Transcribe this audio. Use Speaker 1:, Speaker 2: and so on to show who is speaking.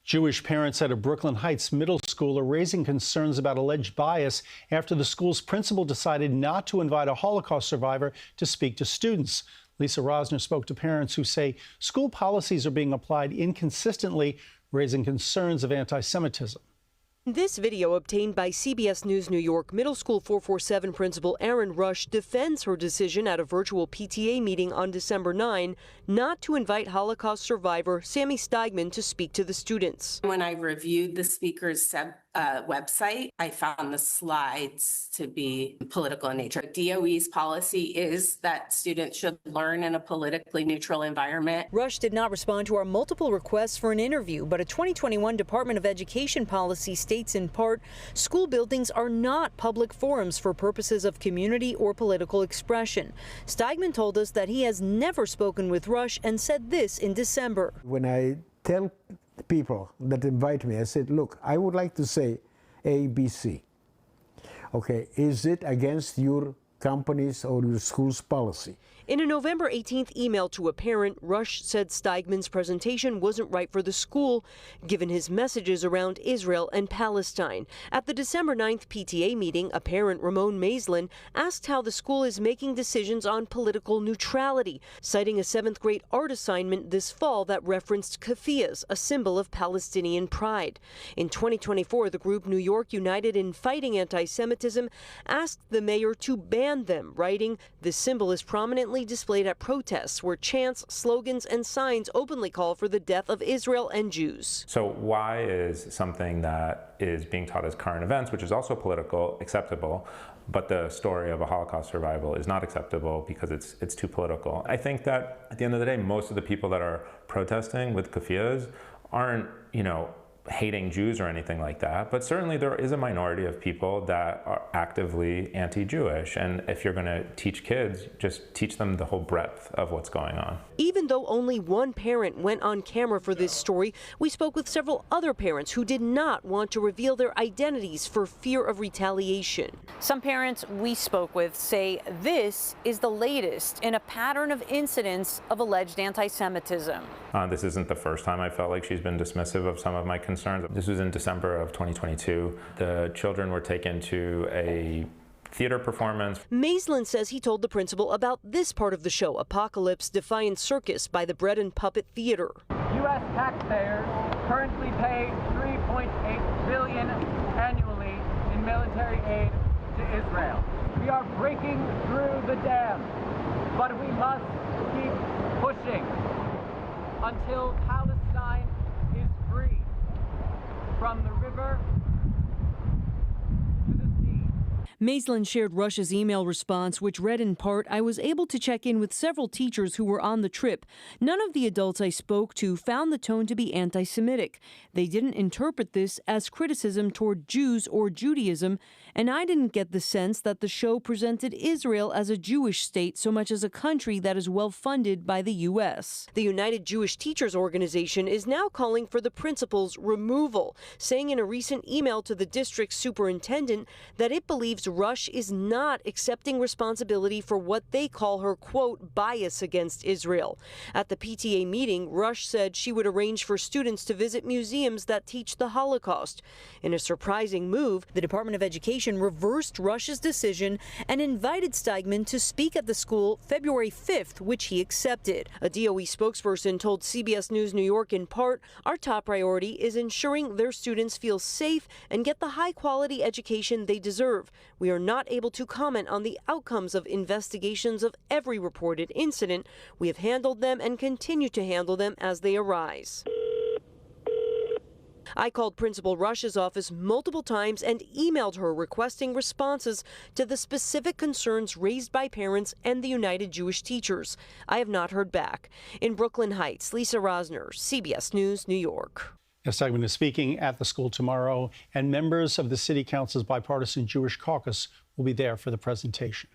Speaker 1: Jewish parents at a Brooklyn Heights middle school are raising concerns about alleged bias after the school's principal decided not to invite a Holocaust survivor to speak to students. Lisa Rozner spoke to parents who say school policies are being applied inconsistently, raising concerns of anti-Semitism.
Speaker 2: This video, obtained by CBS News New York, middle school 447 principal Erin Rush defends her decision at a virtual PTA meeting on December 9 not to invite Holocaust survivor Sammy Steigman to speak to the students.
Speaker 3: When I reviewed the speaker's website, I found the slides to be political in nature. DOE's policy is that students should learn in a politically neutral environment.
Speaker 2: Rush did not respond to our multiple requests for an interview, but a 2021 Department of Education policy states in part, school buildings are not public forums for purposes of community or political expression. Steigman told us that he has never spoken with Rush and said this in December.
Speaker 4: When I tell people that invite me, I said, look, I would like to say A, B, C. Okay, is it against your company's or your school's policy?
Speaker 2: In a November 18th email to a parent, Rush said Steigman's presentation wasn't right for the school, given his messages around Israel and Palestine. At the December 9th PTA meeting, a parent, Ramon Maislin, asked how the school is making decisions on political neutrality, citing a 7th grade art assignment this fall that referenced keffiyehs, a symbol of Palestinian pride. In 2024, the group New York United in Fighting Anti-Semitism asked the mayor to ban them, writing, "This symbol is prominently displayed at protests where chants, slogans, and signs openly call for the death of Israel and Jews."
Speaker 5: So why is something that is being taught as current events, which is also political, acceptable, but the story of a Holocaust survival is not acceptable because it's too political? I think that at the end of the day, most of the people that are protesting with keffiyehs aren't, hating Jews or anything like that, but certainly there is a minority of people that are actively anti-Jewish, and if you're going to teach kids, just teach them the whole breadth of what's going on.
Speaker 2: Even though only one parent went on camera for this story, we spoke with several other parents who did not want to reveal their identities for fear of retaliation. Some parents we spoke with say this is the latest in a pattern of incidents of alleged anti-Semitism.
Speaker 5: This isn't the first time I felt like she's been dismissive of some of my concerns. This was in December of 2022. The children were taken to a theater performance.
Speaker 2: Maislin says he told the principal about this part of the show, Apocalypse Defiant Circus by the Bread and Puppet Theater.
Speaker 6: U.S. taxpayers currently pay $3.8 billion annually in military aid to Israel. We are breaking through the dam, but we must keep pushing until Palestine is free from the river to the sea.
Speaker 2: Maislin shared Rush's email response, which read in part, "I was able to check in with several teachers who were on the trip. None of the adults I spoke to found the tone to be anti-Semitic. They didn't interpret this as criticism toward Jews or Judaism, and I didn't get the sense that the show presented Israel as a Jewish state so much as a country that is well funded by the U.S." The United Jewish Teachers Organization is now calling for the principal's removal, saying in a recent email to the district superintendent that it believes Rush is not accepting responsibility for what they call her, quote, bias against Israel. At the PTA meeting, Rush said she would arrange for students to visit museums that teach the Holocaust. In a surprising move, the Department of Education reversed Rush's decision and invited Steigman to speak at the school February 5th, which he accepted. A DOE spokesperson told CBS News New York in part, "Our top priority is ensuring their students feel safe and get the high-quality education they deserve. We are not able to comment on the outcomes of investigations of every reported incident. We have handled them and continue to handle them as they arise." I called Principal Rush's office multiple times and emailed her requesting responses to the specific concerns raised by parents and the United Jewish Teachers. I have not heard back. In Brooklyn Heights, Lisa Rozner, CBS News, New York.
Speaker 1: Steigman is speaking at the school tomorrow, and members of the City Council's bipartisan Jewish caucus will be there for the presentation.